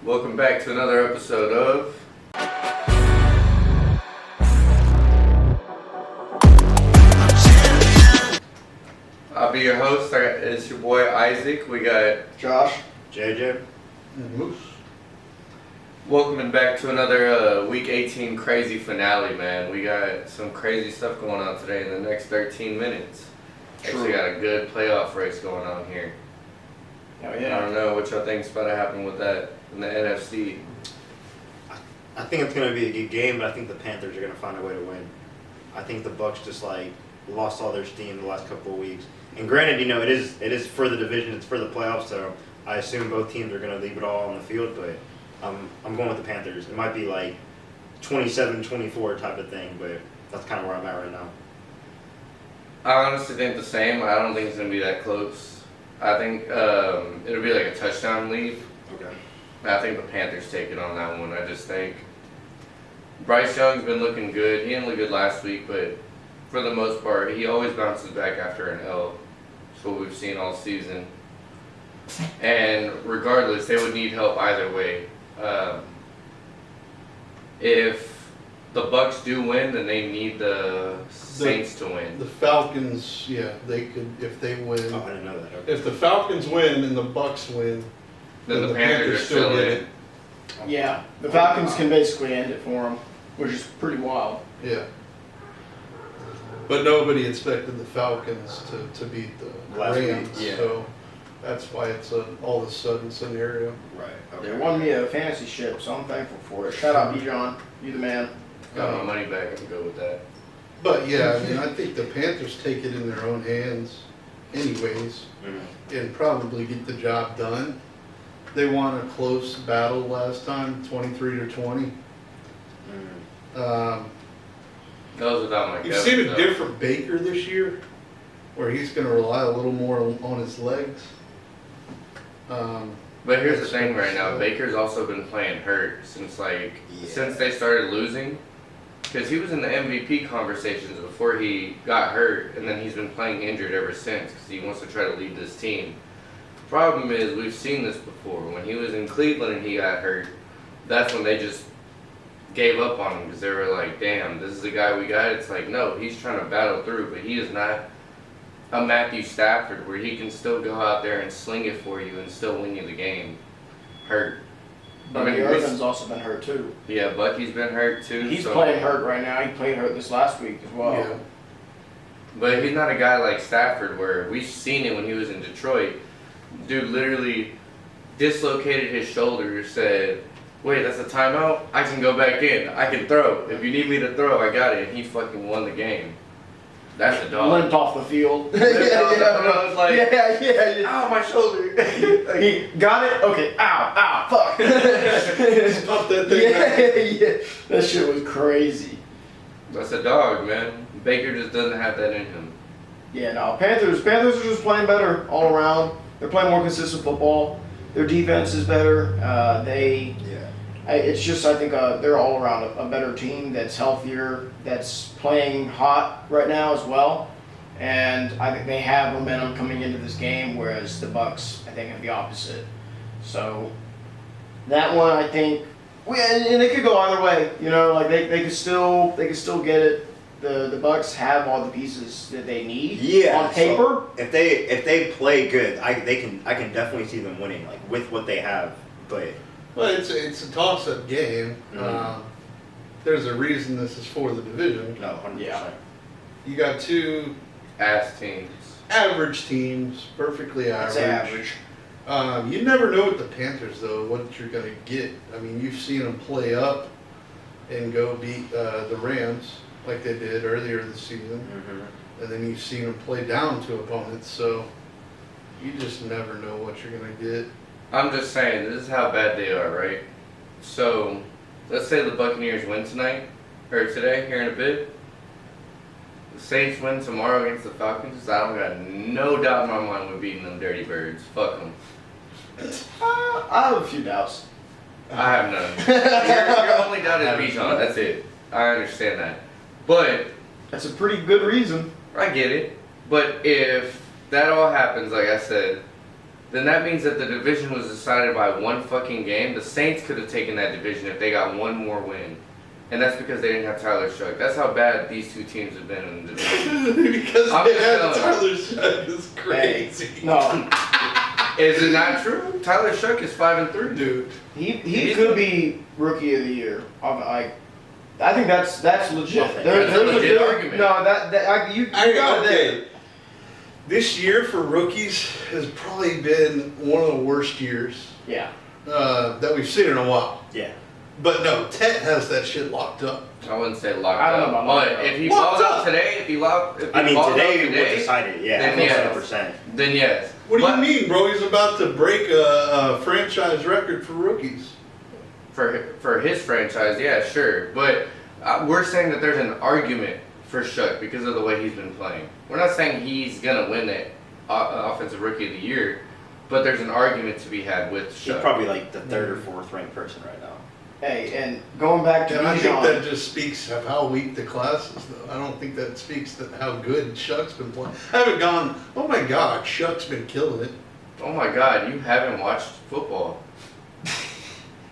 Welcome back to another episode of I'll be your host. It's your boy Isaac. We got Josh, JJ, and Moose. welcoming back to another Week 18 crazy finale, man. We got some crazy stuff going on today in the next 13 minutes. Actually got a good playoff race going on here. Oh I yeah. don't know what y'all think's about to happen with that in the NFC. I think it's going to be a good game, but I think the Panthers are going to find a way to win. I think the Bucks just lost all their steam the last couple of weeks. And granted, it is for the division, it's for the playoffs, so I assume both teams are going to leave it all on the field, but I'm going with the Panthers. It might be like 27-24 type of thing, but that's kind of where I'm at right now. I honestly think the same. I don't think it's going to be that close. I think it'll be like a touchdown lead. Okay. I think the Panthers take it on that one. I just think Bryce Young's been looking good. He didn't look good last week, but for the most part, he always bounces back after an L. That's what we've seen all season. And regardless, they would need help either way. If the Bucks do win, then they need the Saints to win. The Falcons, they could if they win. Oh, I didn't know that. Okay. If the Falcons win and the Bucks win, Then the Panthers are still in it. Yeah, the Falcons can basically end it for them, which is pretty wild. Yeah. But nobody expected the Falcons to beat the Last week, Rams, yeah. so that's why it's a all of a sudden scenario. Right. They Okay. won me a fantasy ship, so I'm thankful for it. Shout out Bijan, you the man. Got my money back. I can go with that. But yeah, I think the Panthers take it in their own hands, anyways, Mhm. and probably get the job done. They won a close battle last time, 23-20. Mhm. That was without my You've Kevin, seen a though. different Baker this year, where he's going to rely a little more on his legs. But here's the thing right now, Baker's also been playing hurt since since they started losing. Because he was in the MVP conversations before he got hurt, and then he's been playing injured ever since because he wants to try to lead this team. Problem is, we've seen this before. When he was in Cleveland and he got hurt, that's when they just gave up on him because they were like, damn, this is the guy we got. It's like, no, he's trying to battle through, but he is not a Matthew Stafford where he can still go out there and sling it for you and still win you the game. Hurt. But Irvin's also been hurt too. Yeah, Bucky's been hurt too. He's so. playing hurt right now. He played hurt this last week as well. Yeah. But he's not a guy like Stafford where we've seen it when he was in Detroit. Dude literally dislocated his shoulder, said, wait, that's a timeout? I can go back in. I can throw. If you need me to throw, I got it. And he fucking won the game. That's a dog. Limped off the field. I was like, yeah. ow, my shoulder. He got it? Okay, ow, fuck. Pop that thing yeah. That shit was crazy. That's a dog, man. Baker just doesn't have that in him. Yeah, no, Panthers are just playing better all around. They're playing more consistent football. Their defense is better. It's just, I think they're all around a better team that's healthier, that's playing hot right now as well. And I think they have momentum coming into this game, whereas the Bucks, I think, have the opposite. So that one, I think, and it could go either way. They could still get it. The Bucks have all the pieces that they need on paper. So if they play good, I can definitely see them winning, with what they have. But Well, it's a toss-up game. Mhm. There's a reason this is for the division. no, 100%. Yeah. You got two Ass teams. average teams, perfectly I'd average. say average. You never know with the Panthers, though, what you're going to get. I mean, you've seen them play up and go beat the Rams like they did earlier this season. Mhm. And then you've seen them play down to opponents, so you just never know what you're going to get. I'm just saying, this is how bad they are, right? So, let's say the Buccaneers win tonight, or today, here in a bit. The Saints win tomorrow against the Falcons. I don't got no doubt in my mind we're beating them dirty birds. Fuck them. I have a few doubts. I have none. Your only doubt is Bijan. That's it. I understand that. But, That's a pretty good reason. I get it. But if that all happens, like I said, then that means that the division was decided by one fucking game. The Saints could have taken that division if they got one more win. And that's because they didn't have Tyler Shuck. That's how bad these two teams have been in the division. Because I'm they just had telling Tyler Shuck is crazy. No, Is it not true? Tyler Shuck is 5-3. Dude. he could be rookie of the year. I think that's legit. Okay. There's That's a legit good- argument. No, you got it there. This year for rookies has probably been one of the worst years Yeah. that we've seen in a while. Yeah. But no, Tet has that shit locked up. I wouldn't say locked I don't know up. about But locked up. if he Locked balls up. out today, if he balls Today out would decide it. Yeah, then yes. 100%. then yes. What do But you mean, bro? He's about to break a franchise record for rookies. For his franchise, yeah, sure. But we're saying that there's an argument for Shuck because of the way he's been playing. We're not saying he's gonna win it offensive rookie of the year, but there's an argument to be had with He's Shuck. probably like the third or fourth ranked person right now. Hey, and going back to And I think that Bijan, just speaks of how weak the class is, though. I don't think that speaks to how good Shuck's been playing. I haven't gone, oh my God, Shuck's been killing it. Oh my God, you haven't watched football.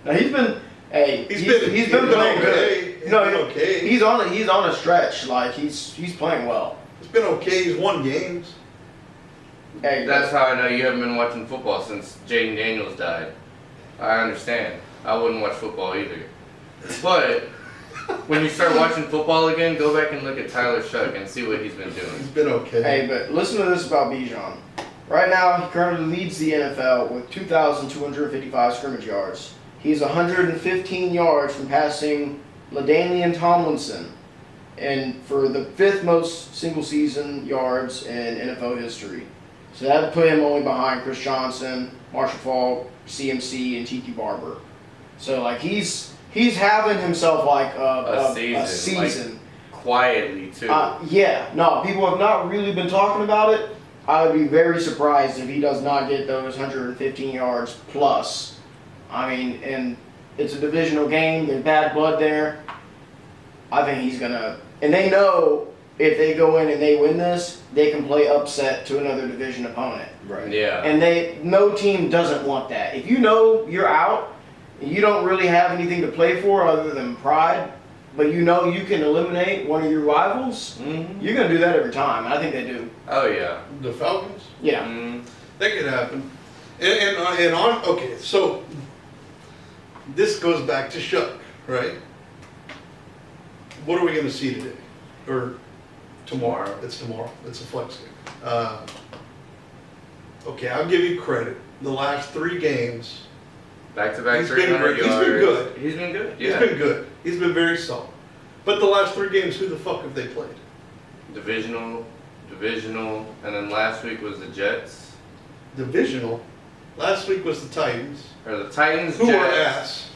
now he's been. Hey, He's been playing okay. good. No, okay. he's on a stretch. Like he's playing well. It's been okay. He's won games. Hey, That's how I know you haven't been watching football since Jaden Daniels died. I understand. I wouldn't watch football either. But when you start watching football again, go back and look at Tyler Shuck and see what he's been doing. He's been okay. Hey, but listen to this about Bijan. Right now, he currently leads the NFL with 2,255 scrimmage yards. He's 115 yards from passing LaDainian Tomlinson, and for the 5th most single-season yards in NFL history. So that would put him only behind Chris Johnson, Marshall Faulk, CMC, and Tiki Barber. So like he's having himself like a season. Quietly too. Yeah, no, people have not really been talking about it. I would be very surprised if he does not get those 115 yards plus. I mean, and it's a divisional game. There's bad blood there. I think he's gonna, and they know if they go in and they win this, they can play upset to another division opponent. Right. Yeah. And no team doesn't want that. If you know you're out, and you don't really have anything to play for other than pride, but you know you can eliminate one of your rivals, you're gonna do that every time. I think they do. Oh yeah. The Falcons? Yeah. That could happen. Okay, so this goes back to Shuck, right? What are we going to see today? Or tomorrow? It's tomorrow. It's a flex game. Okay, I'll give you credit. The last 3 games, Back-to-back He's been 300 great. He's yards. been good. He's been good. Yeah. he's been good. He's been very solid. But the last 3 games, who the fuck have they played? Divisional, and then last week was the Jets. Divisional. Last week was the Titans, Or the Titans, who Jets. are ass.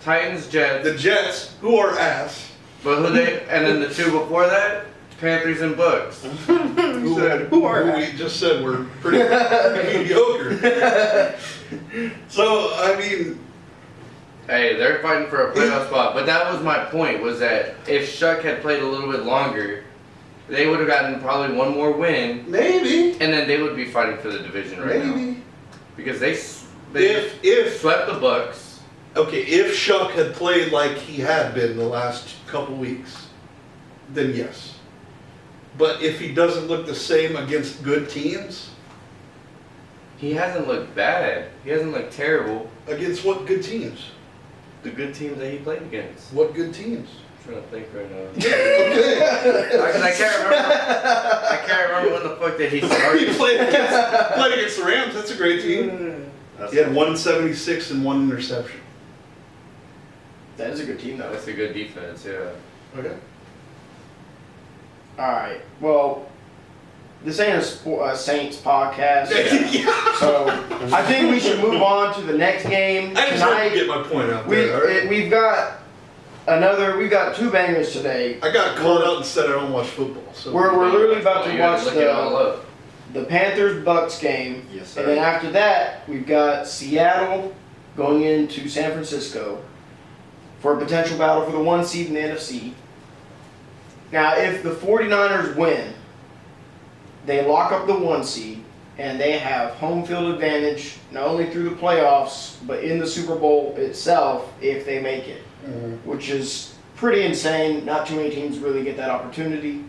Titans, Jets. The Jets, who are ass. But who they, and then the 2 before that, Panthers and Bucks. Who we just said were pretty mediocre. So, I mean, Hey, they're fighting for a playoff spot. But that was my point, was that if Shuck had played a little bit longer, they would have gotten probably one more win, maybe, and then they would be fighting for the division right now. maybe. Because they If swept the Bucks. okay, if Shuck had played like he had been the last couple weeks, then yes. But if he doesn't look the same against good teams, He hasn't looked bad. He hasn't looked terrible. against what good teams? The good teams that he played against. What good teams? I'm trying to think right now. Okay. I can't remember. I can't remember when the fuck that he He started. played against the Rams. That's a great team. That's He had 176 and 1 interception. That is a good team, though. That's a good defense, yeah. Okay. All right. Well, this ain't a Saints podcast, Yeah. so I think we should move on to the next game I just wanted to tonight. get my point out there. all right? We've got 2 bangers today. I got called out and said I don't watch football. So We're literally about to You gotta watch look it all up. the Panthers-Bucks game. Yes, And then sir. after that, we've got Seattle going into San Francisco for a potential battle for the 1 seed in the NFC. Now, if the 49ers win, they lock up the 1 seed, and they have home field advantage not only through the playoffs but in the Super Bowl itself if they make it, which is pretty insane. Not too many teams really get that opportunity.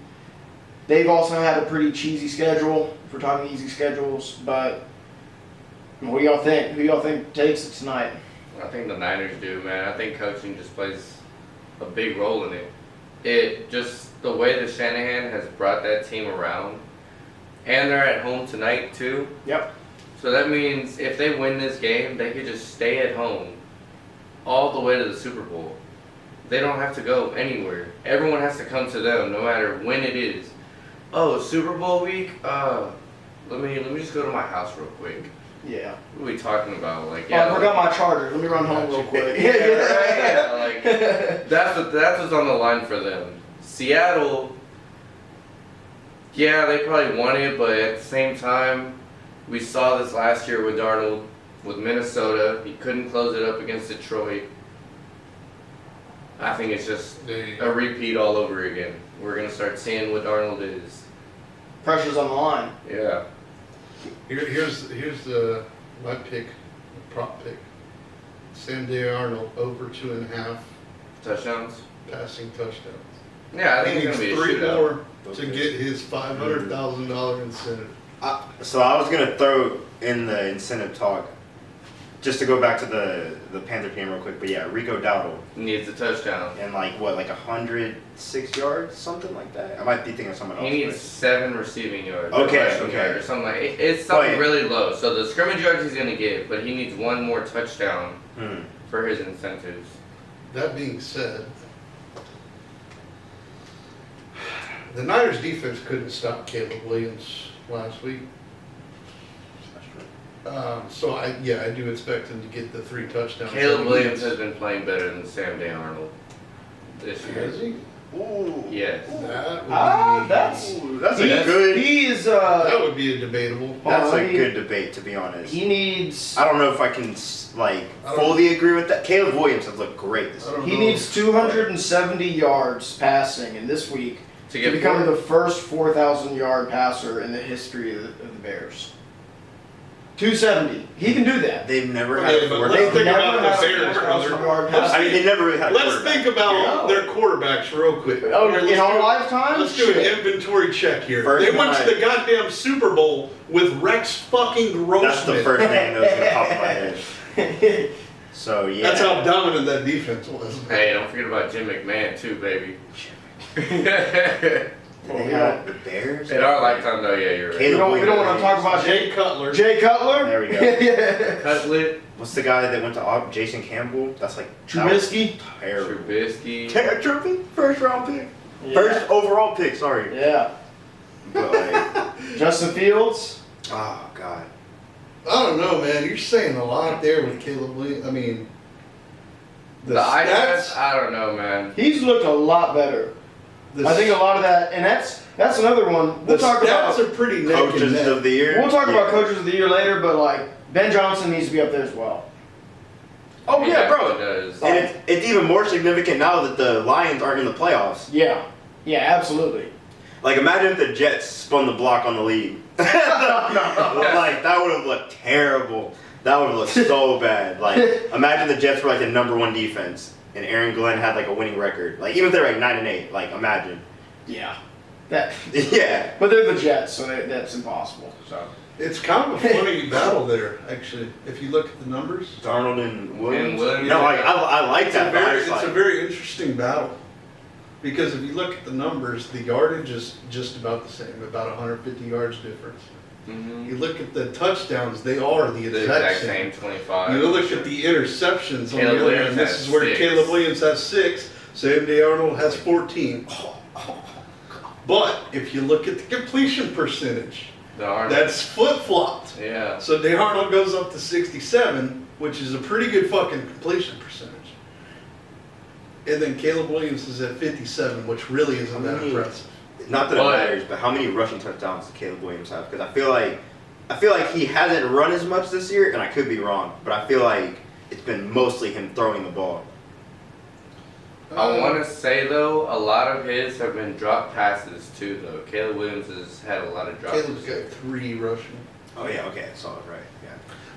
They've also had a pretty cheesy schedule, if we're talking easy schedules, but what do y'all think? Who y'all think takes it tonight? I think the Niners do, man. I think coaching just plays a big role in it. It just, the way that Shanahan has brought that team around, and they're at home tonight too. Yep. So that means if they win this game, they could just stay at home all the way to the Super Bowl. They don't have to go anywhere. Everyone has to come to them, no matter when it is. Oh, Super Bowl week? Let me just go to my house real quick. Yeah. What are we talking about? Like, Oh, I forgot my charger. Let me run home real quick. yeah, right, yeah, like that's what's on the line for them. Seattle, yeah, they probably won it, but at the same time, we saw this last year with Darnold, with Minnesota. He couldn't close it up against Detroit. I think it's just a repeat all over again. We're gonna start seeing what Darnold is. Pressure's on the line. Yeah. Here's my pick, prop pick. Sam Darnold over 2.5 Touchdowns? passing touchdowns. Yeah, I think He it's needs gonna be a 3 shootout. more to get his $500,000 incentive. So I was gonna throw in the incentive talk, just to go back to the Panther game real quick. But yeah, Rico Dowdle Needs a touchdown. and like 106 yards, something like that. I might be thinking of someone else. He needs but- 7 receiving yards. Okay, or rushing okay. yards or something like it's something But- really low. So the scrimmage yards he's gonna get, but he needs 1 more touchdown for his incentives. That being said, the Niners defense couldn't stop Caleb Williams last week. So I do expect him to get the 3 touchdowns. Caleb Williams has been playing better than Sam Darnold this year. Has he? Ooh. Yes. That would be, That's Ooh, that's he, a good. He is that would be a debatable. That's a he- good debate, to be honest. he needs I don't know if I can I don't fully agree with that. Caleb Williams has looked great this I year. don't he know. needs 270 yards passing in this week To to get become 4. the first 4,000 yard passer in the history of the Bears. 270. He can do that. They've never Okay, had but a let's quarterback. think Never about had the a Bears, 4,000 brother. yard passer. I mean, they never really had a Let's quarterback. think about No. their quarterbacks real quick. Oh, Let's in our do- lifetime? Let's do an Shit. inventory check here. First They went to night. the goddamn Super Bowl with Rex fucking Grossman. That's the first name that was gonna pop in my head. So yeah. That's how dominant that defense was. Hey, don't forget about Jim McMahon too, baby. They had the Bears. In our lifetime, though, yeah, you're right. Caleb We don't want to talk about Jay Cutler. Jay Cutler. There we go. Yeah. Cutlet, What's the guy that went to Jason Campbell? That's like Trubisky. terrible. Trubisky. Trubisky, first round pick, Yeah. first overall pick. Sorry, Yeah. but like, Justin Fields. oh god, I don't know, man. You're saying a lot there with Caleb Williams. I mean, The eye test, I don't know, man. He's looked a lot better. I think a lot of that, and that's another one. the We'll talk stats about. are pretty neck and coaches neck. of the year. We'll talk Yeah. about coaches of the year later, but like Ben Johnson needs to be up there as well. Oh He yeah, definitely bro. does. And it's even more significant now that the Lions aren't in the playoffs. Yeah. Yeah, absolutely. Like imagine if the Jets spun the block on the league. Like that would have looked terrible. That would have looked so bad. Like imagine the Jets were like the #1 defense and Aaron Glenn had like a winning record. Like even if they're like 9-8, like imagine. Yeah. That. Yeah. But they're the Jets, so that's impossible. So. It's kind of a funny battle there, actually. If you look at the numbers, Darnold and Williams. And Williams. No, like I like it's a that. but I very, just it's a like- very interesting battle. Because if you look at the numbers, the yardage is just about the same, about 150 yards difference. Mhm. You look at the touchdowns, they are the The exact exact same. same 25. You look at the interceptions on Caleb the other Williams hand. This has is where 6. Caleb Williams has 6, Sam Darnold has 14. But if you look at the completion percentage, The Arnold. that's flip-flopped. Yeah. So Darnold goes up to 67, which is a pretty good fucking completion percentage. And then Caleb Williams is at 57, which really isn't that impressive. Not that it But- matters, but how many rushing touchdowns does Caleb Williams have? Because I feel like he hasn't run as much this year, and I could be wrong, but I feel like it's been mostly him throwing the ball. I want to say, though, a lot of his have been drop passes, too, though. Caleb Williams has had a lot of drop Caleb's passes. got 3 rushing. Oh yeah, okay, I saw it, right, yeah.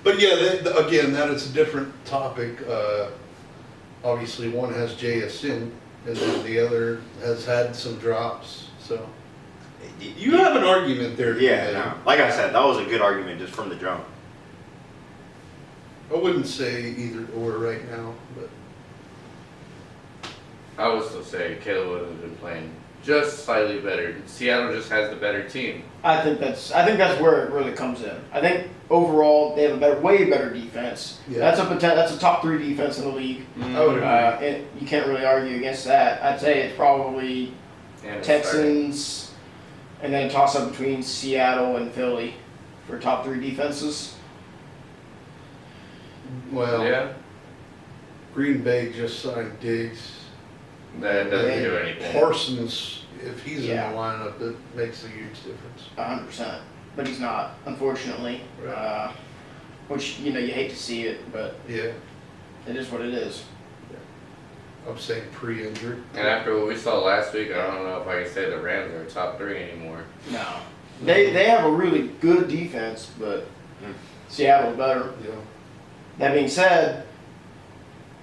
But yeah, again, that is a different topic. Obviously, one has JSN, and then the other has had some drops. So you have an argument there. Yeah, no. Like I said, that was a good argument just from the jump. I wouldn't say either or right now, but I would still say Caleb would have been playing just slightly better. Seattle just has the better team. I think that's where it really comes in. I think overall they have a way better defense. Yeah. That's a top 3 defense in the league. I would agree. And you can't really argue against that. I'd say it's probably And it's Texans, and then a toss up between Seattle and Philly for top 3 defenses. well, starting. Yeah, Green Bay just signed Diggs. that doesn't Yeah. do anything. Parsons, if he's Yeah. in the lineup, it makes a huge difference. 100%, but he's not, unfortunately. Right. Which you hate to see it, but Yeah, it is what it is. I'm saying pre-injury. And after what we saw last week, I don't know if I can say the Rams are top 3 anymore. No, they have a really good defense, but Seattle's better. Yeah. That being said,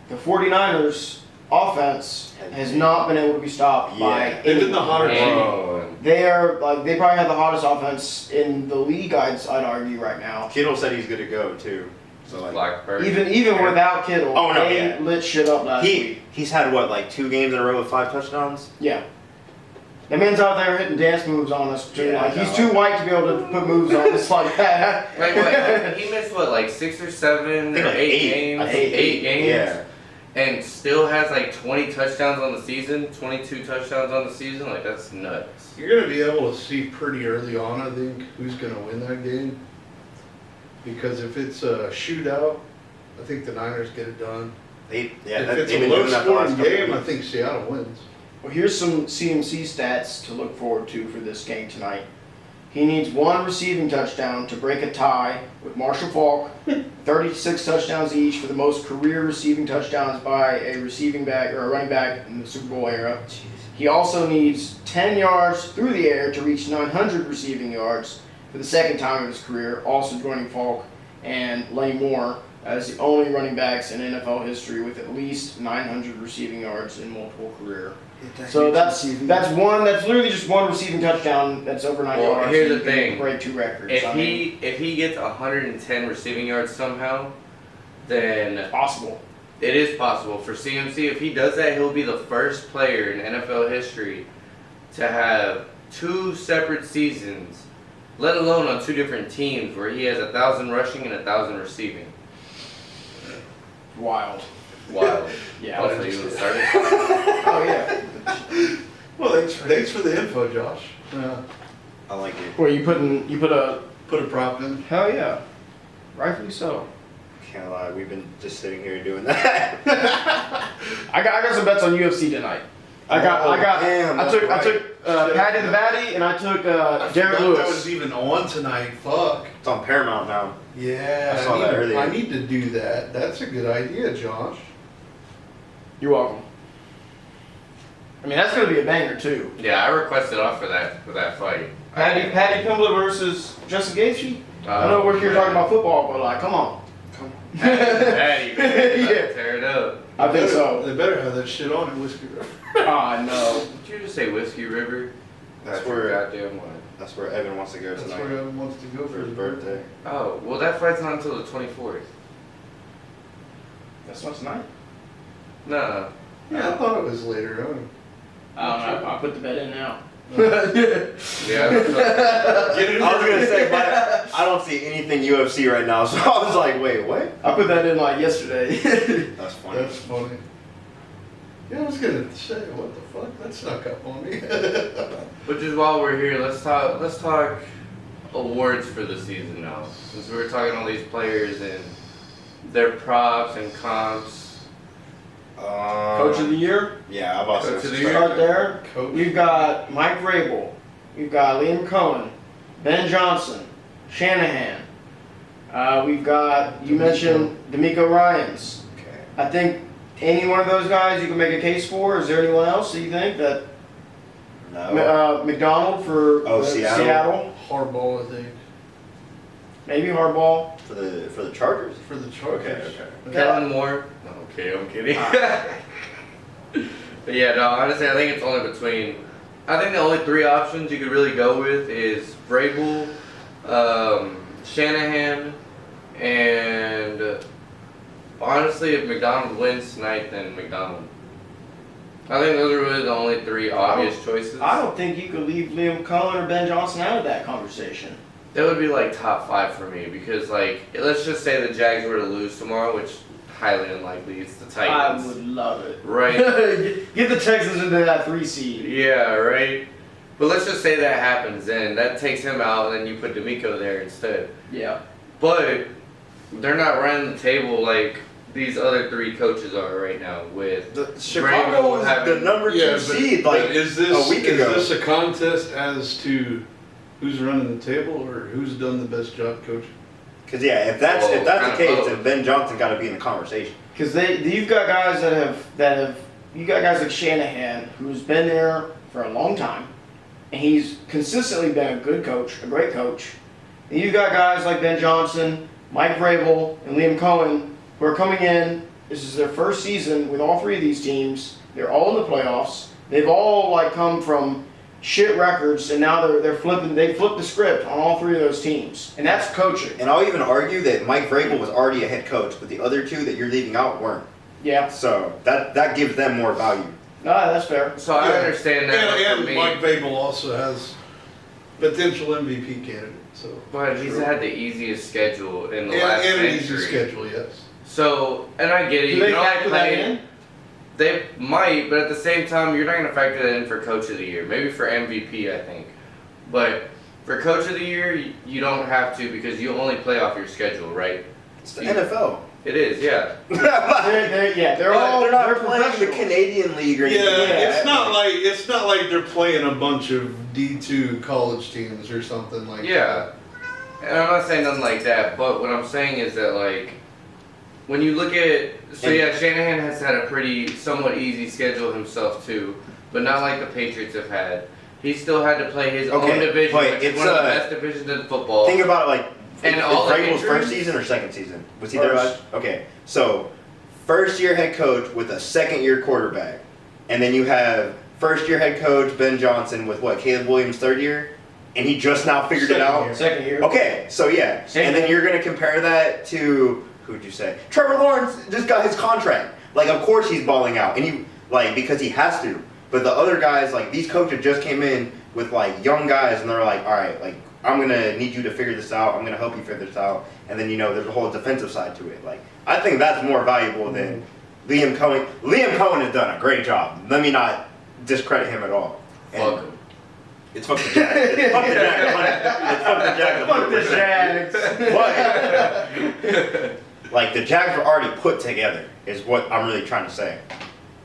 the 49ers offense has not been able to be stopped by Yeah. They've been the hotter team. Oh, They are they probably have the hottest offense in the league. I'd argue right now. Kittle said he's good to go too. So like Blackbird. Even without Kittle, Oh, no, they yeah. lit shit up last week. he's had what, like 2 games in a row with 5 touchdowns? Yeah. That man's out there hitting dance moves on us too. Yeah, Like he's no. too white to be able to put moves on us like that. Wait, what? He missed what, like 6 or 7 I think or like 8 8. games? I think 8 games? Yeah. And still has like 20 touchdowns on the season, 22 touchdowns on the season. Like, that's nuts. You're going to be able to see pretty early on, I think, who's going to win that game. Because if it's a shootout, I think the Niners get it done. If If it's they've a been doing that the last low-scoring couple game, I weeks. think Seattle wins. Well, here's some CMC stats to look forward to for this game tonight. He needs 1 receiving touchdown to break a tie with Marshall Faulk. 36 touchdowns each for the most career receiving touchdowns by a receiving back or a running back in the Super Bowl era. He also needs 10 yards through the air to reach 900 receiving yards for the second time of his career, also joining Faulk and Lane Moore as the only running backs in NFL history with at least 900 receiving yards in multiple career. So that's literally just 1 receiving touchdown that's over 9 Well, yards. here's and the you can thing. break 2 records. If I mean, he gets 110 receiving yards somehow, then it's possible. it is possible for CMC. If he does that, he'll be the first player in NFL history to have 2 separate seasons, let alone on 2 different teams, where he has 1,000 rushing and 1,000 receiving. Wild. Wild. Yeah. Hopefully you would start it. Oh yeah. Well, thanks for the info, Josh. I like it. Well, you put a Put a prop in. hell yeah, rightfully so. Can't lie, we've been just sitting here doing that. I got some bets on UFC tonight. Damn, I that's took right. Patty the Batty and I took Derek That Lewis. was even on tonight. Fuck. It's on Paramount now. Yeah, I saw that earlier. I need to do that. That's a good idea, Josh. You're welcome. I mean that's gonna be a banger too. Yeah, I requested off for that fight. Patty Pimblett versus Justin Gaethje. I know we're here talking about football, but like, come on. Patty, Yeah. tear it up. I think so. They better have that shit on at Whiskey River. Ah no. Did you just say Whiskey River? That's your where- goddamn one. That's where Evan wants to go That's tonight where Evan wants to go for his birthday. Oh, well, that fight's not until the 24th. That's not tonight. No. Yeah, I thought it was later on. I don't know. I'll put the bet in now. Yeah. I was gonna say, but I don't see anything UFC right now, so I was like, wait, what? I put that in like yesterday. That's funny. That's funny. Yeah, I was gonna say, what the fuck? That snuck up on me. But just while we're here, let's talk awards for the season now. Since we were talking all these players and their props and comps. Coach of the year. Yeah, I'm about Coach to of the say. year. Start there. Coach. We've got Mike Vrabel. We've got Liam Cohen, Ben Johnson, Shanahan. We've got, you mentioned D'Amico Ryans. Okay. I think any one of those guys you can make a case for. Is there anyone else that you think that No. McDonald for Oh, Seattle. Harbaugh, I think. maybe Harbaugh. For the Chargers. For the Chargers. Okay. Kellen Moore. No, okay, I'm kidding. But yeah, no, honestly, I think it's only between. I think the only 3 options you could really go with is Vrabel, Shanahan, and honestly, if McDonald wins tonight, then McDonald. I think those are really the only 3 obvious choices. I don't think you could leave Liam Cohen or Ben Johnson out of that conversation. That would be like top 5 for me because, like, let's just say the Jags were to lose tomorrow, which highly unlikely. It's the Titans. I would love it. Right. Get the Texans into that 3 seed. Yeah, right. But let's just say that happens, and that takes him out, and then you put D'Amico there instead. Yeah. But they're not running the table like these other 3 coaches are right now. With Chicago was the number 2 seed like is this, a week ago. Is this a contest as to who's running the table or who's done the best job coaching? Because if that's the case, then Ben Johnson got to be in the conversation. Because you've got guys that have you got guys like Shanahan who's been there for a long time, and he's consistently been a good coach, a great coach. And you've got guys like Ben Johnson, Mike Vrabel, and Liam Cohen who are coming in. This is their first season with all 3 of these teams. They're all in the playoffs. They've all come from shit records, and now they flipped the script on all 3 of those teams, and that's coaching. And I'll even argue that Mike Vrabel was already a head coach, but the other 2 that you're leaving out weren't. Yeah. So that gives them more value. No, that's fair. So I understand that. And for me, Mike Vrabel also has potential MVP candidate. So, but he's had the easiest schedule in the and, last and an century. easy schedule, yes. So, and I get it. Do You they can only factor that play. in? They might, but at the same time, you're not going to factor that in for Coach of the Year. Maybe for MVP, I think. But for Coach of the Year, you don't have to because you only play off your schedule, right? It's the NFL. It is, yeah. They're not playing the professionals. Canadian League or Yeah, anything. it's not like they're playing a bunch of D2 college teams or something like Yeah. And I'm not saying nothing like that, but what I'm saying is that, like, when you look at, Shanahan has had a pretty somewhat easy schedule himself too, but not like the Patriots have had. He still had to play his own division, but which is it's, one of the best divisions in football. Think about it like, And is all the Vrabel's injuries? first season or second season? Was he there First. last? Okay, so first year head coach with a second year quarterback, and then you have first year head coach Ben Johnson with Caleb Williams third year, and he just now figured it out. Year. Second year. Okay, so yeah, and then you're gonna compare that to who'd you say? Trevor Lawrence just got his contract. Like, of course he's balling out, and he because he has to. But the other guys, like these coaches, just came in with like young guys, and they're like, all right, like I'm gonna need you to figure this out. I'm gonna help you figure this out, and then there's a whole defensive side to it. Like, I think that's more valuable than Liam Cohen. Liam Cohen has done a great job. Let me not discredit him at all. Fuck him. It's fuck the Jags. It's fuck the Jags. It's fuck the Jags. Fuck the Jags. But like the Jags were already put together, is what I'm really trying to say.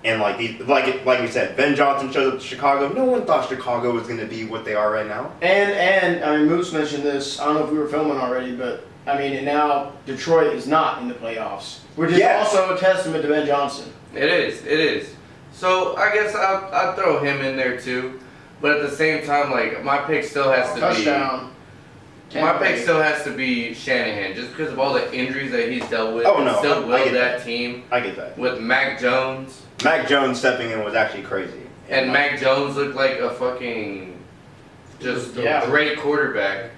And like we said, Ben Johnson shows up to Chicago. No one thought Chicago was going to be what they are right now. And I mean, Moose mentioned this. I don't know if we were filming already, but I mean, and now Detroit is not in the playoffs, which is also a testament to Ben Johnson. It is. So I guess I'll throw him in there too, but at the same time, like my pick still has to Touchdown. My pick still has to be Shanahan, just because of all the injuries that he's dealt with. Oh, no, still I willed get that that. team I get that. with Mac Jones. Mac Jones stepping in was actually crazy. And Mac Jones looked like a fucking just great quarterback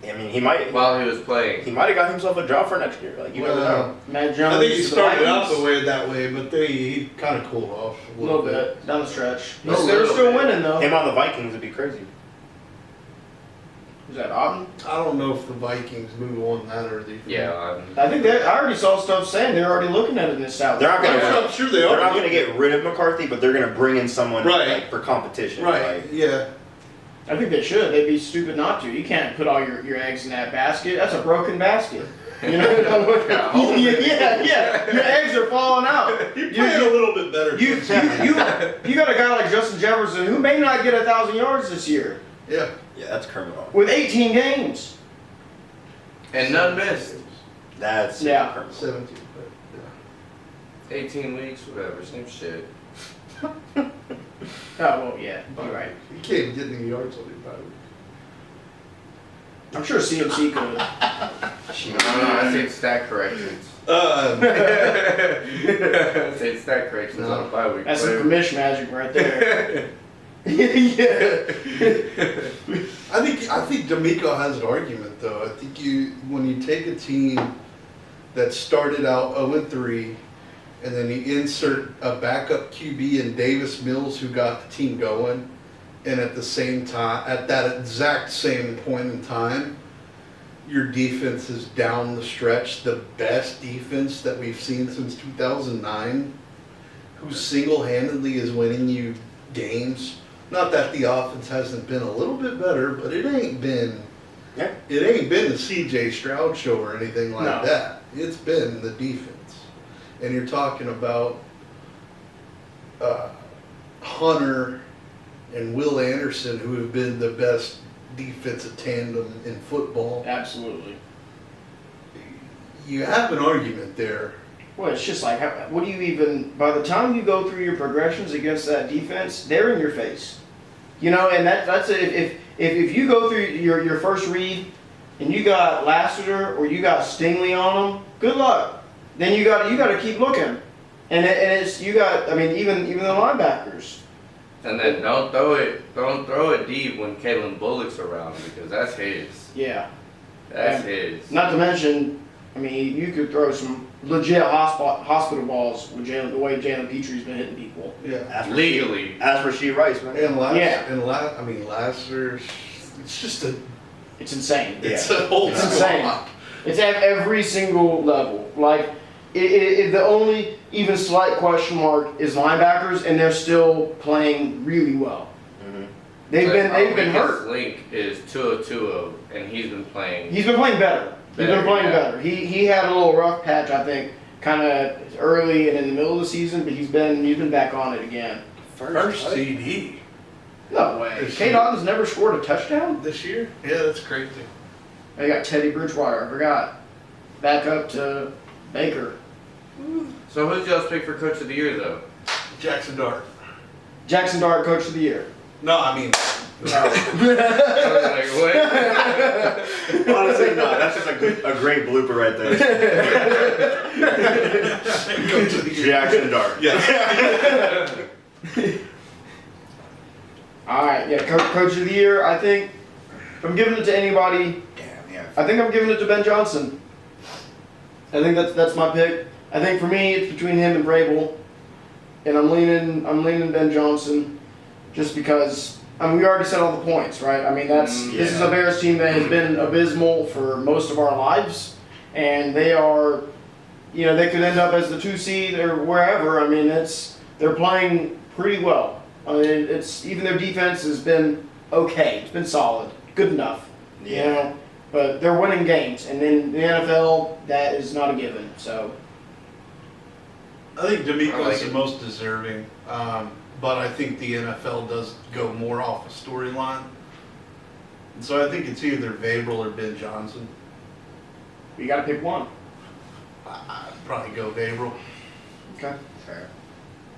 I mean, he might while he was playing. have got himself a job for next year. Like, you never know. Matt Jones. I think he the started out Vikings, that way, but he kind of cooled off a little bit down the stretch. A They were little still bit. winning though. Him on the Vikings would be crazy. Was that Auden? I don't know if the Vikings move on that early. Yeah, I think I already saw stuff saying they're already looking at it in the South. They're not gonna. I'm sure they are. They're not going to get rid of McCarthy, but they're going to bring in someone Right. like for competition. Right, Like, yeah. I think they should. They'd be stupid not to. You can't put all your eggs in that basket. That's a broken basket. You know? yeah. Your eggs are falling out. He played a little bit better. You got a guy like Justin Jefferson who may not get 1,000 yards this year Yeah. yeah, that's criminal. with 18 games. and none missed. That's Yeah. criminal. 17. But, 18 weeks, whatever, same shit. Oh well, yeah, you're right. He can't get any yards on him, probably. I'm sure CMC could. I say stat corrections. Uh, I say stat corrections on a bye week. That's some commish magic right there. Yeah. I think D'Amico has an argument though. I think when you take a team that started out 0-3, and then you insert a backup QB in Davis Mills who got the team going, and at the same time, at that exact same point in time, your defense is down the stretch the best defense that we've seen since 2009, who single-handedly is winning you games. Not that the offense hasn't been a little bit better, but it ain't been Yeah. the CJ Stroud show or anything like No. that. It's been the defense. And you're talking about Hunter and Will Anderson, who have been the best defensive tandem in football. Absolutely. You have an argument there. Well, it's just like, what do you even, by the time you go through your progressions against that defense, they're in your face. You know, and that's it. If you go through your first read and you got Lassiter or you got Stingley on them, good luck. Then you got to keep looking. And it's, you got, I mean, even the linebackers. And then don't throw it deep when Kalen Bullock's around, because that's his. Yeah. That's And his. Not to mention, I mean, you could throw some legit hospital balls with the way Jalen Petrie's been hitting people. Yeah. Legally. As for She Rice, man. And Yeah. I mean, Lassiter's, it's just a, It's insane. it's a whole It's insane. It's at every single level. Like, the only even slight question mark is linebackers, and they're still playing really well. Mm-hmm. They've Our been weakest hurt. link is Tua, and he's been playing. He's been playing better. He's been playing yeah. better. He had a little rough patch, I think, kind of early and in the middle of the season, but he's been back on it again. first CD No way. This Kate year. Otton's never scored a touchdown. this year. Yeah, that's crazy. They got Teddy Bridgewater. I forgot. Back up to Baker. So who's y'all's pick for Coach of the Year, though? Jackson Dart. Jackson Dart, Coach of the Year. No, I mean, I was like, what? Honestly, no. That's just a great blooper right there. Coach of the Year. Jackson Dart. Yeah. All right, yeah, Coach of the Year. I think if I'm giving it to anybody, Damn, yeah. I think I'm giving it to Ben Johnson. I think that's my pick. I think for me, it's between him and Vrabel, and I'm leaning Ben Johnson, just because. I mean, we already said all the points, right? I mean, this is a Bears team that has been abysmal for most of our lives, and they are, you know, they could end up as the 2 seed or wherever. I mean, they're playing pretty well. I mean, it's even their defense has been okay. It's been solid, good enough. You know, but they're winning games, and then the NFL, that is not a given. So I think D'Amico's I like the it. most deserving, but I think the NFL does go more off a storyline. And so I think it's either Vrabel or Ben Johnson. you got to pick one. I'd probably go Vrabel. Okay. Fair.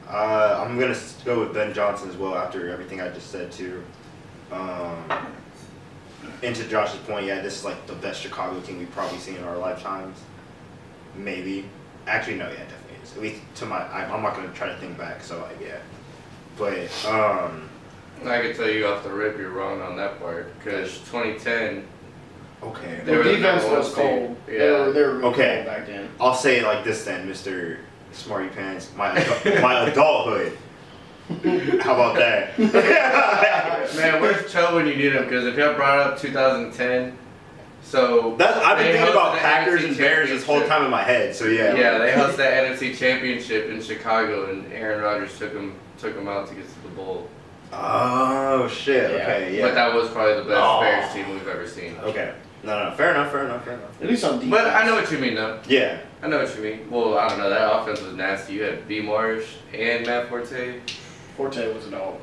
I'm gonna go with Ben Johnson as well after everything I just said too. And to Josh's point, yeah, this is like the best Chicago team we've probably seen in our lifetimes. Maybe. Actually, no, yeah, it definitely is. At least to I'm not gonna try to think back. So like, yeah. But I can tell you off the rip, you're wrong on that part, because 2010. okay. They were The the defense number was one cold. seed. They Yeah. were really Okay. cold back then. I'll say it like this then, Mr. Smarty Pants. My adulthood. How about that? Man, where's Cho when you need him? Because if y'all brought up 2010, so I've been they thinking about hosted the Packers NFC and Bears this whole time in my head. So yeah. Yeah, they hosted that NFC Championship in Chicago, and Aaron Rodgers took them out to get to the bowl. Oh shit. Yeah. Okay. Yeah. But that was probably the best Oh. Bears team we've ever seen. Okay. No. Fair enough. At least on defense. But I know what you mean, though. Yeah. I know what you mean. Well, I don't know. That offense was nasty. You had B. Marsh and Matt Forte. Forte was a dog.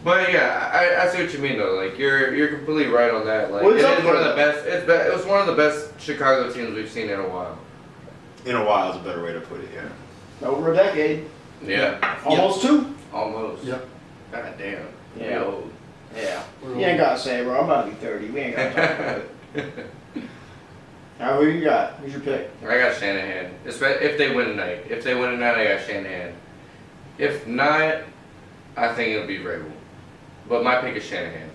But yeah, I see what you mean though. Like you're completely right on that. Like Well, it it's up is one of there. the best. It was one of the best Chicago teams we've seen in a while. In a while is a better way to put it. Yeah. Over a decade. Yeah, Almost two. almost. Yep. God damn. Yeah. We old. Yeah. You ain't got to say, bro. I'm about to be 30. We ain't got to talk about it. All right, who you got? Who's your pick? I got Shanahan. If they win tonight. If they win tonight, I got Shanahan. If not, I think it'll be Vrabel. But my pick is Shanahan.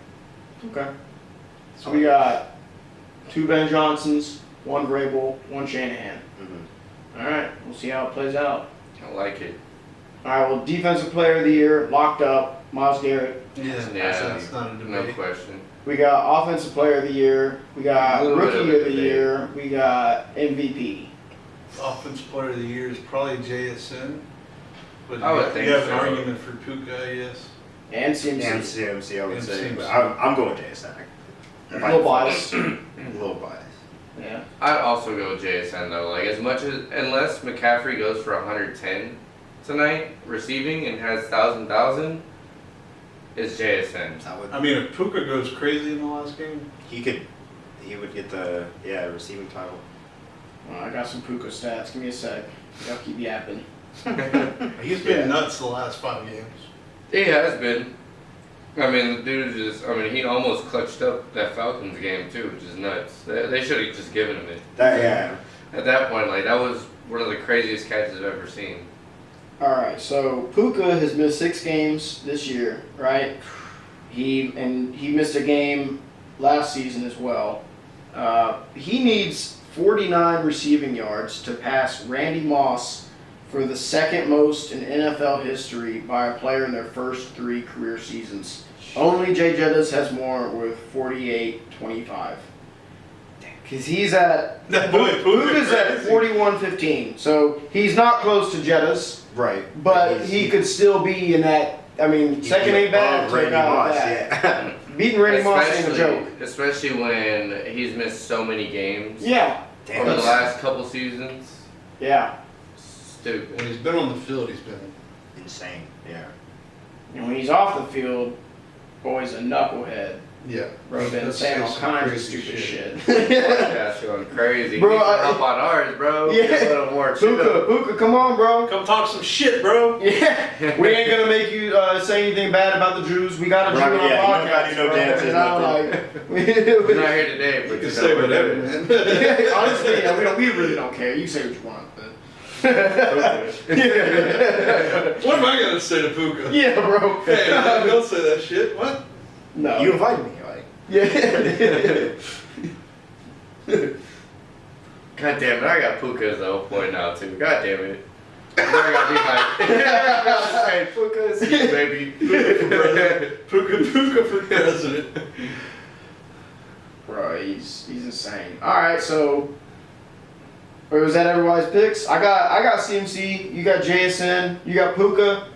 Okay. So we got 2 Ben Johnsons, 1 Vrabel, 1 Shanahan. Mm-hmm. All right, we'll see how it plays out. I like it. All right, well, Defensive Player of the Year, locked up, Myles Garrett. Yeah, Yeah, that's not a No debate. question. We got Offensive Player of the Year. We got A little bit Rookie of of a the debate. Year. We got MVP. Offensive player of the year is probably JSN. But I would you think have so. an argument for Puka, I guess. And CMC. And CMC, I would And say. But CMC. I'm going JSN. A little biased. A little biased. Yeah. I'd also go JSN though. Like unless McCaffrey goes for 110 tonight receiving and has 1,000, it's JSN. I would. I mean, if Puka goes crazy in the last game, He would get the receiving title. Well, I got some Puka stats. Give me a sec. Y'all keep yapping. he's been nuts the last 5 games. He has been. I mean, the dude he almost clutched up that Falcons game too, which is nuts. They should have just given him it. At that point, like, that was one of the craziest catches I've ever seen. All right, so Puka has missed 6 games this year, right? He missed a game last season as well. He needs 49 receiving yards to pass Randy Moss for the second most in NFL history by a player in their first 3 career seasons. Only Jay Jettas has more with 48-25. Because he's at That boy Puka's at crazy. 41-15, so he's not close to Jettas, Right. but he could still be in that. I mean, second ain't bad to a Randy guy like Moss, that. yeah. Beating Randy Moss ain't a joke. Especially when he's missed so many games Yeah, Damn, over the that's last couple seasons. yeah. Stupid. When he's been on the field, he's been. insane. Yeah. And when he's off the field, boy's a knucklehead. Yeah. Bro, been That's saying all some kinds of crazy stupid shit. Podcast going crazy. Bro, Bro, you I- can help on ours, bro. Yeah. Get a little more chill. Puka, come on, bro. Come talk some shit, bro. Yeah, we ain't gonna make you say anything bad about the Jews. We got a Jew on Right, yeah, our you don't gotta podcast, do no bro. dances, You know, nothing. like, We're not here today, but You can you say know, we're whatever, doing man. honestly, yeah, we really don't care. You say what you want, but. What am I gonna say to Puka? Yeah, bro. Hey, don't say that shit. What? No. You invited me, like. Yeah. God damn it, I got Puka as the OPOY now too. God damn it. I gotta be like, hey, Puka is you, baby. Puka for president. Bro, he's insane. All right, so wait, was that everybody's picks? I got CMC. You got JSN. You got Puka.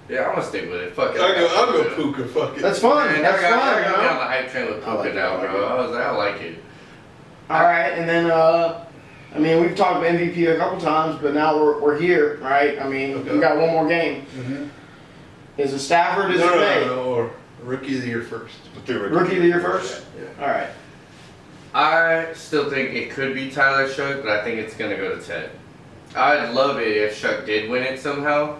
Yeah, I'm gonna stick with it. Fuck it. I'll go Puka. Fuck it. That's fun. Man, That's I got fun. me You know? on the hype train with I like Puka it, now, I like bro. it. I like it. All right, and then I mean we've talked about MVP a couple times, but now we're here, right? I mean Okay. we got one more game. Mm-hmm. Is it Stafford? Is it May? No, or rookie of the year first. Rookie of the year first. Yeah. All right. I still think it could be Tyler Shuck, but I think it's gonna go to Ted. I'd love it if Shuck did win it somehow,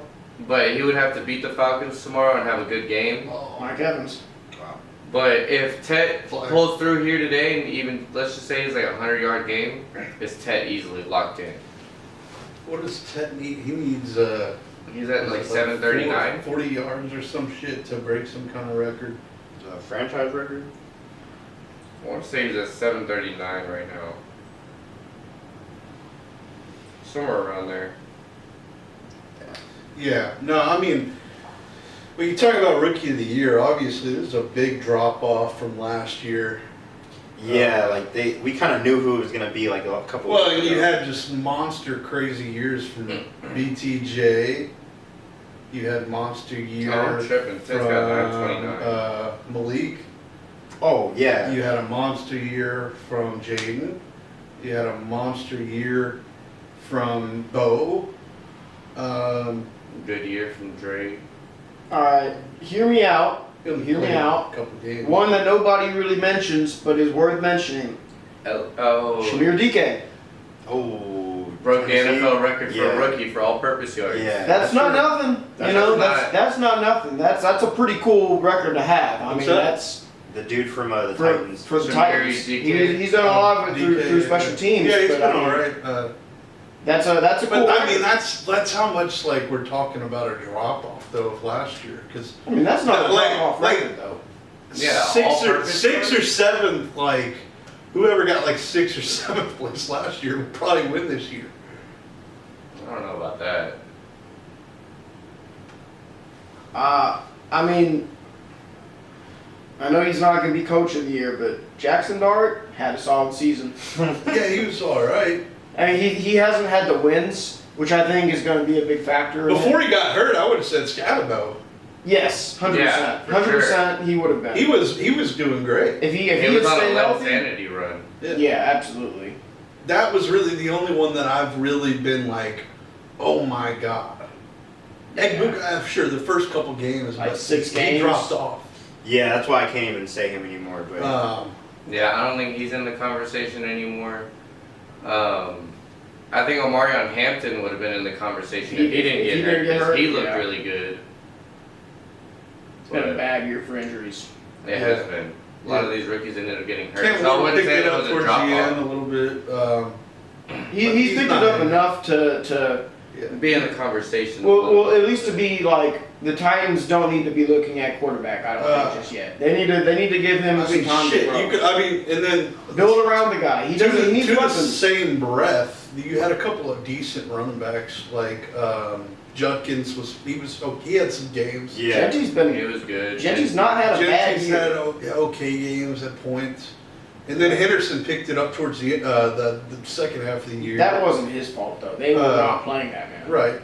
but he would have to beat the Falcons tomorrow and have a good game. Mike Evans. Wow. But if Ted Flyer. pulls through here today, and even let's just say it's like a 100-yard game, it's Ted easily locked in. What does Ted need? He needs He's at like 739. 40 yards or some shit to break some kind of record. Franchise record? I want to say he's at 739 right now. Somewhere around there. Yeah. No, I mean, when you talk about rookie of the year, obviously there's a big drop off from last year. Yeah, like we kind of knew who it was gonna be like a couple. Well, weeks you ago. had just monster crazy years from BTJ. You had monster year Oh, I'm tripping. Ted's from got 929. Malik. Oh yeah. You had a monster year from Jaden. You had a monster year from Bo. Good year from Dre. All right. Hear me out. Hear me out. A couple games. One that nobody really mentions, but is worth mentioning. Oh, Shamir DK. Oh. broke the Tennessee? NFL record for Yeah. a rookie for all-purpose yards. Yeah. That's not true. nothing. That's You know, not- that's not nothing. That's a pretty cool record to have. I What's mean, that? that's The dude from the for, Titans. for the Some Titans. very He's done a lot of it through special teams. Yeah, he's but, been I mean, all right. That's a cool. But I mean, that's how much like we're talking about a drop off though of last year because I mean, that's not a like- drop off like- record though. Yeah, six or all-purpose six or seventh, like whoever got like 6th or 7th place last year would probably win this year. I don't know about that. I mean, I know he's not going to be coach of the year, but Jackson Dart had a solid season. Yeah, he was all right. I mean, he hasn't had the wins, which I think is going to be a big factor. in Before it. he got hurt, I would have said Scatabo. Yes, 100%. Yeah, for 100% he would have been. He was doing great. if he He had was on a stayed lead healthy. sanity run. Yeah, absolutely. That was really the only one that I've really been like, oh my god. Egbuka, sure, the first couple games, Like but 6 he games. dropped off. Yeah, that's why I can't even say him anymore. But Yeah, I don't think he's in the conversation anymore. I think Omarion Hampton would have been in the conversation if he didn't get hurt. 'Cause he looked yeah. really good. It's been a But bad year for injuries. it has been. A lot of these rookies ended up getting hurt. Cam So I Ward wouldn't picked say it it up was a towards the drop end a off. little bit. But He's he's picked not it up in. enough to Be in the conversation. well, at least to be like the Titans don't need to be looking at quarterback. I don't think just yet. They need to give him I some mean, time shit, to grow. you could, I mean, and then Build around the guy. He doesn't. He needs to the weapons. same breath, you had a couple of decent running backs like Judkins he had some games. yeah, Genty's been. It was good. Genty's not had a bad Jenkins year. had okay games at points, and then Henderson picked it up towards the second half of the year. That wasn't his fault though. They were not playing that man. Right.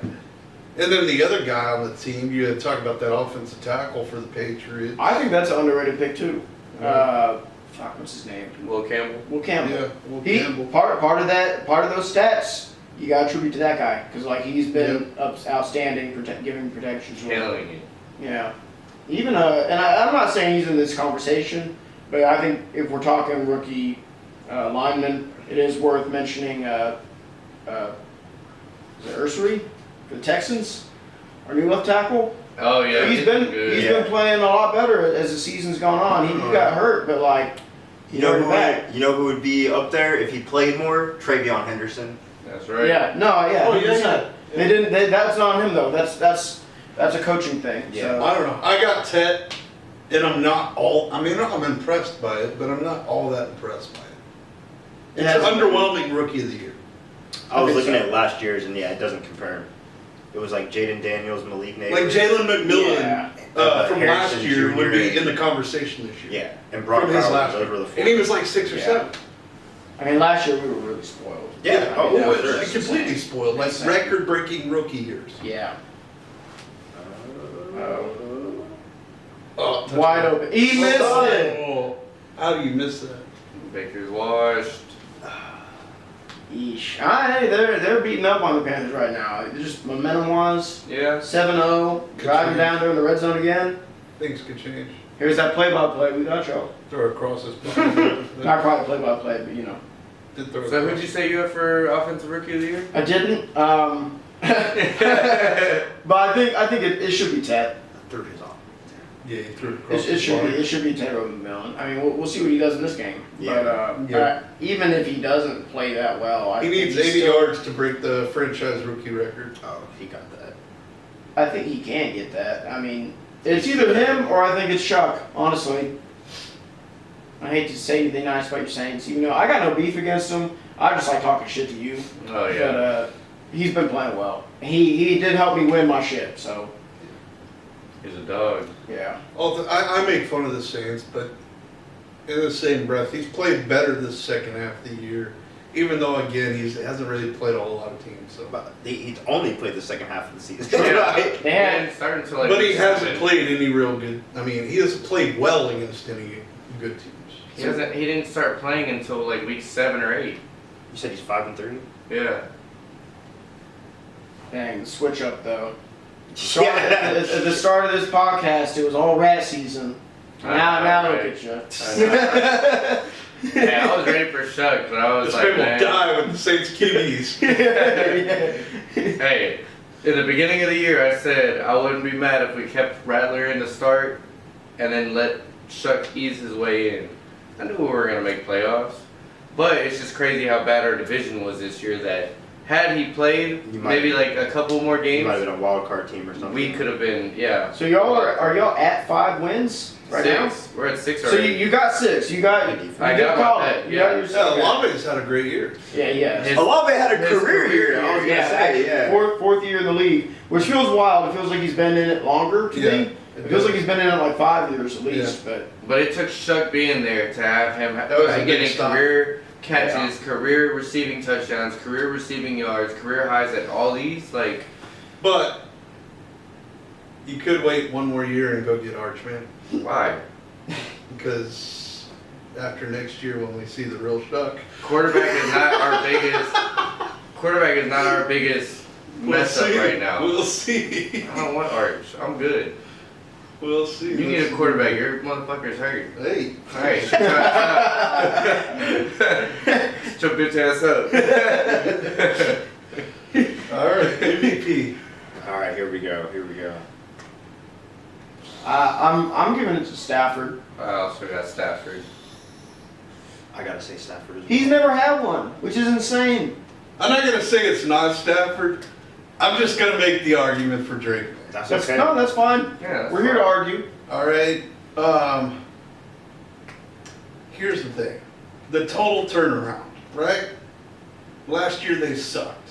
And then the other guy on the team, you had talked about that offensive tackle for the Patriots. I think that's an underrated pick too. What's his name? Will Campbell. Will Campbell. Yeah, Will He Campbell. part of those stats. You got to attribute to that guy because like he's been outstanding, giving protection. Killing it. Yeah. Even and I'm not saying he's in this conversation, but I think if we're talking rookie lineman, it is worth mentioning. Is it Ursery for the Texans? Our new left tackle. Oh yeah, He's been good. playing a lot better as the season's gone on. He got hurt, but like you know who back. you know who would be up there if he played more? Travion Henderson. That's right. Yeah, no, yeah. Oh, yeah, 100%. yeah. They didn't. That's not on him though. That's a coaching thing. Yeah. So. I don't know. I got Tet, and I'm not all. I mean, I'm impressed by it, but I'm not all that impressed by it. It's It an hasn't underwhelming rookie of the year. I was think looking so. at last year's, and yeah, it doesn't compare. It was like Jaden Daniels, Malik Neighbors. Like Jalen McMillan Yeah. from Harrison last year would Jr. be in the conversation this year. Yeah, and Brock From his Powers, last those year. were the four. And he was like 6 or Yeah. 7. I mean, last year we were really spoiled. Yeah, I oh, mean, yeah, that sure. was Like completely spoiled, like Insane. record-breaking rookie years. Yeah. Oh, Wide open. He missed it. Oh, how do you miss that? Baker's washed. Yeesh. Hey, they're beating up on the Panthers right now. Just momentum-wise, Yeah. 7-0, driving change. down there in the red zone again. Things could change. Here's that play-by-play. We got y'all. Throw across his Not probably play-by-play, but you know. So who'd you say you have for offensive rookie of the year? I didn't. But I think it should be Ted. Threw his off. Yeah, he threw it across It his should bar. be Ted McMillan. I mean, we'll see what he does in this game. Yeah. But Yeah. even if he doesn't play that well, I He think needs he's 80 still- yards to break the franchise rookie record. Oh, he got that. I think he can get that. I mean, it's either him or I think it's Chuck. Honestly, I hate to say anything nice about your Saints, even though I got no beef against him. I just like talking shit to you. Oh yeah. But he's been playing well. He did help me win my ship. So He's a dog. yeah. I make fun of the Saints, but in the same breath, he's played better this second half of the year. Even though, again, he hasn't really played a whole lot of teams. So. But he's only played the second half of the season. Yeah. Right? They had- didn't start until like But he week hasn't 7. played any real good. I mean, he hasn't played well against any good teams. He didn't start playing until like week 7 or 8. You said he's 5-3. Yeah. Dang, the switch up though. Yeah. At the start of this podcast, it was all rat season. Now look right. at you. Yeah, I was ready for Shuck, but I was This like, man will man. die with the Saints QBs. Hey, in the beginning of the year, I said I wouldn't be mad if we kept Rattler in the start and then let Shuck eased his way in. I knew we were gonna make playoffs, but it's just crazy how bad our division was this year. That had he played You might- maybe like a couple more He might have games, been a wild card team or something. we could have been, yeah. So y'all are y'all at 5 wins right now? 6. We're at 6 So already. you got 6. You got. You I did got my call bet, it. You yeah. got your Yeah, okay. Olave's had a great year. Yeah, yeah. His- Olave had a His career year. career I was gonna Yeah, say, actually, yeah. fourth year in the league, which feels wild. It feels like he's been in it longer to Yeah, me. It feels like he's been in it like 5 years at least. But it took Shuck being there to have him That was a big getting stop. career catches, career receiving touchdowns, career receiving yards, career highs at all these. Like, But you could wait one more year and go get Archman, why? because after next year when we see the real Shuck, Quarterback is not our biggest. Quarterback is not our biggest mess up right now. We'll see. I don't want Arch. I'm good. We'll see. You need a quarterback. Your motherfucker's hurt. Hey. All right, shut your bitch ass up. All right, MVP. All right, here we go. Here we go. I'm giving it to Stafford. I also got Stafford. I gotta say Stafford as well. He's never had one, which is insane. I'm not gonna say it's not Stafford. I'm just gonna make the argument for Drake. That's That's, okay. No, that's fine. Yeah, that's We're here to fine. argue. All right. Here's the thing: the total turnaround. Right? Last year they sucked.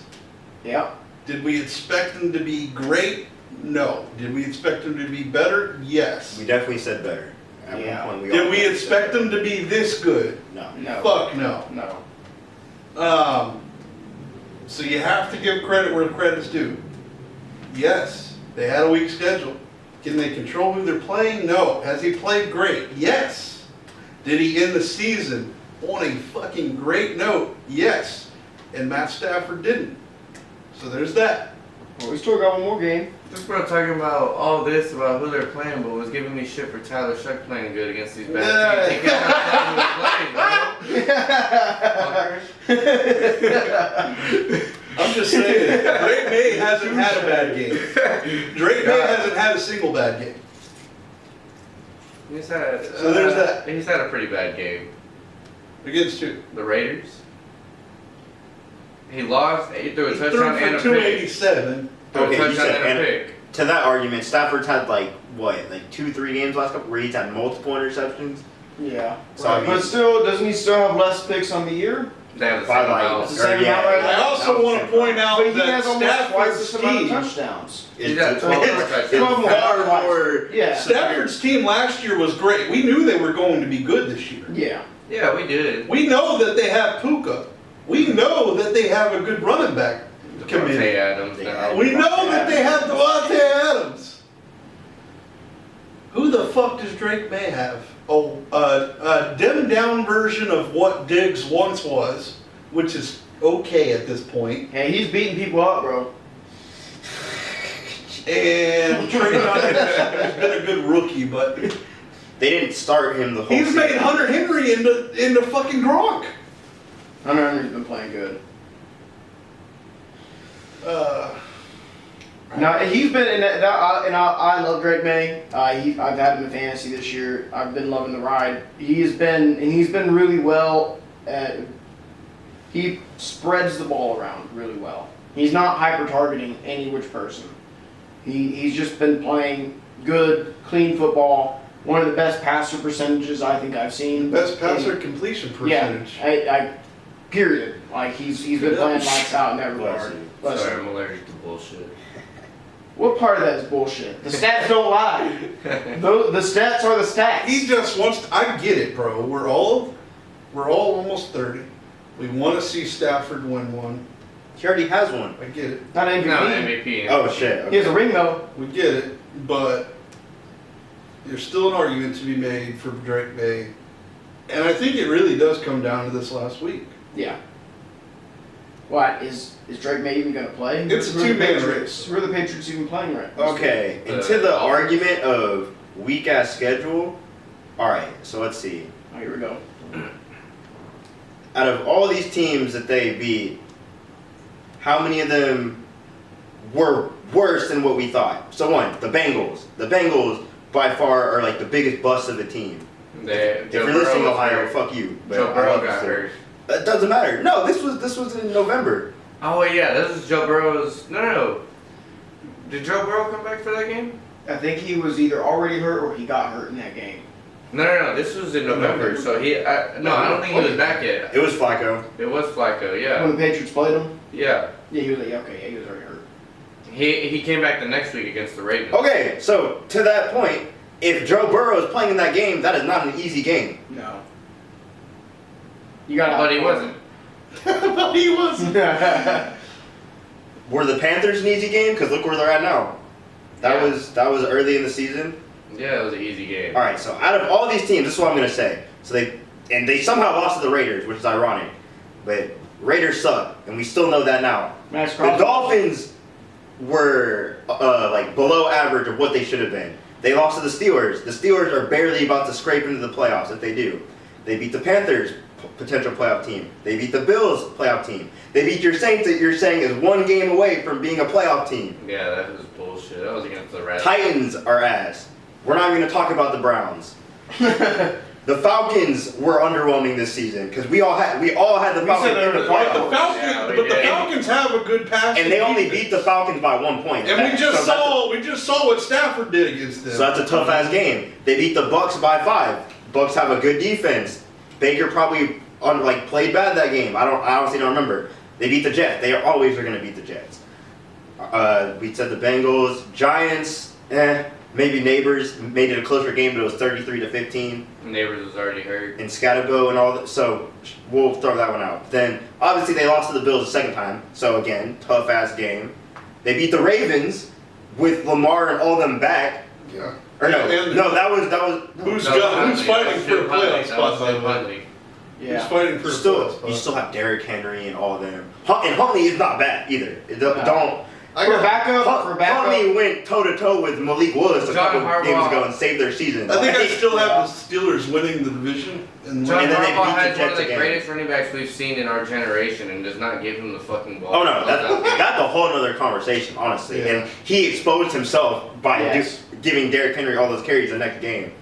Yep. Did we expect them to be great? No. Did we expect them to be better? Yes. We definitely said better. At Yeah. one point, Did all we said expect them to be this good? No. No. Fuck no. No. So you have to give credit where credit's due. Yes, they had a weak schedule. Can they control who they're playing? No. Has he played great? Yes. Did he end the season on a fucking great note? Yes. And Matt Stafford didn't. So there's that. Well, we still got one more game. This bro talking about all this about who they're playing, but was giving me shit for Tyler Shuck playing good against these bad teams. He can't play who he's playing, I'm just saying, Drake May hasn't had a bad game. Drake May hasn't had a single bad game. bro. He's had. So there's that. He's had a pretty bad game. Against who? The Raiders. He lost. He threw a He threw touchdown for and a pick. 287. Threw a Okay, you touchdown said and a and- pick. To that argument, Stafford's had like 2-3 games last couple where he's had multiple interceptions. Yeah. So, I mean- But still, doesn't he still have less picks on the year? They have the By same like- amount. It's the same Or, yeah, amount right I now. also want to point out But he that has almost twice Stafford's the amount of team, touchdowns. He's got 12 more touchdowns. 12 more. far more. Yeah. Stafford's team last year was great. We knew they were going to be good this year. Yeah. Yeah, we did. We know that they have Puka. We know that they have a good running back Devontae committee. Adams. now. We know that they have Devontae Adams. Who the fuck does Drake May have? Oh, a dimmed down version of what Diggs once was, which is okay at this point. Hey, he's beating people up, bro. And Trey Johnson has been a good rookie, but They didn't start him the whole he's season. made Hunter Henry into fucking Gronk. Hunter Henry's been playing good. No, he's been in that, I love Drake May. I've had him in fantasy this year. I've been loving the ride. He's been really well. He spreads the ball around really well. He's not hyper targeting any which person. He's just been playing good, clean football. One of the best passer percentages I think I've seen. Best passer completion percentage. Yeah, period. Like he's been playing lights out in that regard. Bless Sorry, him. I'm allergic to bullshit. What part of that is bullshit? The stats don't lie. The stats are the stats. He just wants to, I get it, bro. We're all almost 30. We want to see Stafford win one. He already has one. I get it. Not MVP. No, MVP. Oh shit. He has Okay. a ring though. We get it. But there's still an argument to be made for Drake May. And I think it really does come down to this last week. Yeah. What is Drake May even gonna play? It's a Who are the two-man Patriots- race. Who are the Patriots even playing right? Okay, into the argument of weak ass schedule. All right, so let's see. Oh, here we go. Out of all these teams that they beat, how many of them were worse than what we thought? So one, the Bengals. The Bengals by far are like the biggest bust of the team. If Joe you're listening, Burrow was Ohio, hurt. fuck you. But Joe I Burrow love you got still. hurt. That doesn't matter. No, this was in November. Oh yeah, this is Joe Burrow's. No. Did Joe Burrow come back for that game? I think he was either already hurt or he got hurt in that game. No. This was in November, so I don't think he was back yet. It was Flacco. It was Flacco, yeah. When the Patriots played him? Yeah. Yeah, he was like, okay, yeah, he was already hurt. He came back the next week against the Ravens. Okay, so to that point, if Joe Burrow is playing in that game, that is not an easy game. No. You got But he wasn't. But he was. Were the Panthers an easy game? Because look where they're at now. That Yeah. was early in the season. Yeah, it was an easy game. All right, so out of all these teams, this is what I'm gonna say. So they somehow lost to the Raiders, which is ironic. But Raiders suck, and we still know that now. Max The Crosby. Dolphins were like below average of what they should have been. They lost to the Steelers. The Steelers are barely about to scrape into the playoffs if they do. They beat the Panthers, potential playoff team. They beat the Bills, playoff team. They beat your Saints that you're saying is one game away from being a playoff team. Yeah, that was bullshit. That was against the Reds. Titans are ass. We're not even going to talk about the Browns. The Falcons were underwhelming this season because we all had the said Falcons they were in the the But the playoffs. Falcons, Yeah, we but the did. Falcons have a good pass. And they only beat the Falcons by 1 point. And we just So saw what Stafford did against them. So that's a tough ass game. They beat the Bucks by 5. Bucks have a good defense. Baker probably played bad that game. I honestly don't remember. They beat the Jets. They always are gonna beat the Jets. We said the Bengals, Giants. Maybe Neighbors made it a closer game, but it was 33-15 Neighbors was already hurt. in Scatterbo and all that. So we'll throw that one out. Then obviously they lost to the Bills the second time. So again, tough ass game. They beat the Ravens with Lamar and all them back. Yeah. Or no, And- no, that was Who's No, who's Huntley. fighting That was for a Sid Huntley. playoff That was spot? By Sid the way? Huntley. Who's Yeah. fighting for a playoff spot? You still have Derrick Henry and all them. And Huntley is not bad either. Don't. For backup, Huntley went toe to toe with Malik Willis a John couple Harbaugh. games ago and saved their season. I think I Like, still have the Steelers winning the division. And John And then they Harbaugh beat the has one of Jets the again. greatest running backs we've seen in our generation and does not give him the fucking ball. Oh no, that's a whole other conversation, honestly. Yeah. And he exposed himself by Yes. giving Derrick Henry all those carries the next game.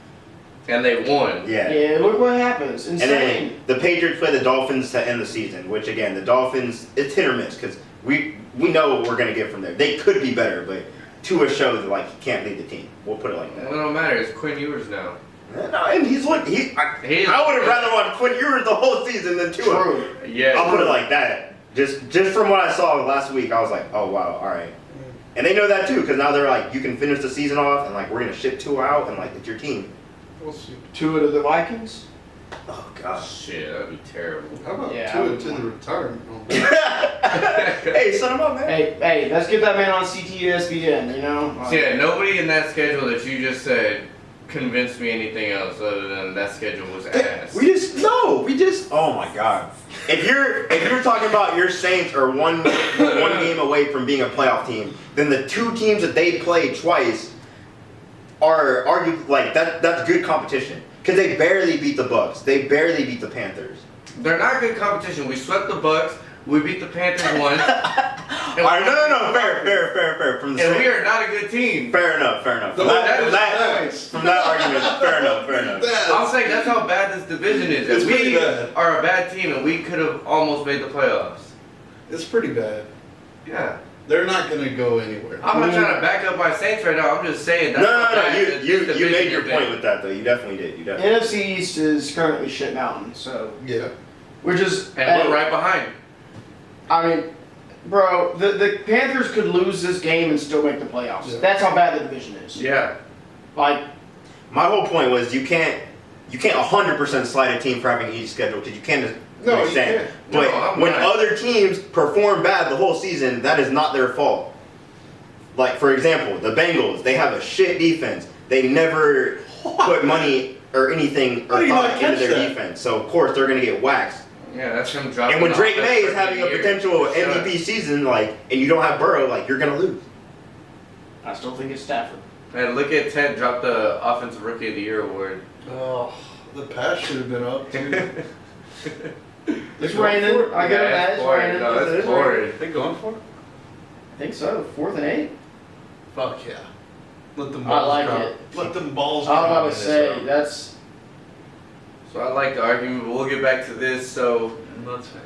And they won. Yeah. Yeah, look what happens. And Insane. then the Patriots play the Dolphins to end the season, which again, the Dolphins, it's hit or miss because we know what we're gonna get from there. They could be better, but Tua showed that like he can't lead the team. We'll put it like It that. don't matter. It's Quinn Ewers now. No, and he's what He is- I would have rather watched Quinn Ewers the whole season than Tua. True. Yeah. I'll put it like that. Just from what I saw last week, I was like, oh wow, all right. And they know that too, because now they're like, you can finish the season off, and like we're gonna ship Tua out, and like it's your team. we'll see. Tua to the Vikings. Oh gosh. Shit, that'd be terrible. How about Yeah, I Tua would to the want- retirement home? Hey, set him up, man. Hey, let's get that man on CTSBN, you know? So yeah, nobody in that schedule that you just said convinced me anything else other than that schedule was ass. We just. Oh my god. If you're talking about your Saints are one game away from being a playoff team, then the two teams that they played twice are arguably like that's good competition because they barely beat the Bucks. They barely beat the Panthers. They're not good competition. We swept the Bucks. We beat the Panthers once. All right, no, fair. From the And we Saints, are not a good team. fair enough. From The that, whole- from that, nice. from that argument, fair enough. I'm saying that's how bad this division is. It's And pretty we bad. are a bad team, and we could have almost made the playoffs. It's pretty bad. Yeah. They're not going to go anywhere. I'm not trying to back up my Saints right now. I'm just saying that's how No. bad this You division made your has point been. with that though. You definitely did. You definitely. NFC East is currently shit mountain, so Yeah. we're just. And we're right behind. I mean, bro, the Panthers could lose this game and still make the playoffs. Yeah. That's how bad the division is. Yeah. Like, My whole point was you can't 100% slide a team for having an easy schedule because you can't. No, you understand. can't. But No, I'm when not. other teams perform bad the whole season, that is not their fault. Like for example, the Bengals, they have a shit defense. They never put money or anything How or do you thought not into catch their that? defense. So of course they're gonna get waxed. Yeah, that's him dropping And when off Drake that May is first having a year. potential Sure. MVP season, like, and you don't have Burrow, like you're gonna lose. I still think it's Stafford. And look at Ted drop the Offensive Rookie of the Year award. Oh, the pass should have been up too. It's raining. I get it. Yeah, It's boring. raining. No, that's It's boring. raining. They going for it? I think so. 4th and 8. Fuck yeah. Let them I balls like drop. it. Let them balls I was drop about in to this say round. that's So I like the argument, but we'll get back to this. So I'm not saying.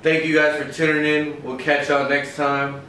thank you guys for tuning in. We'll catch y'all next time.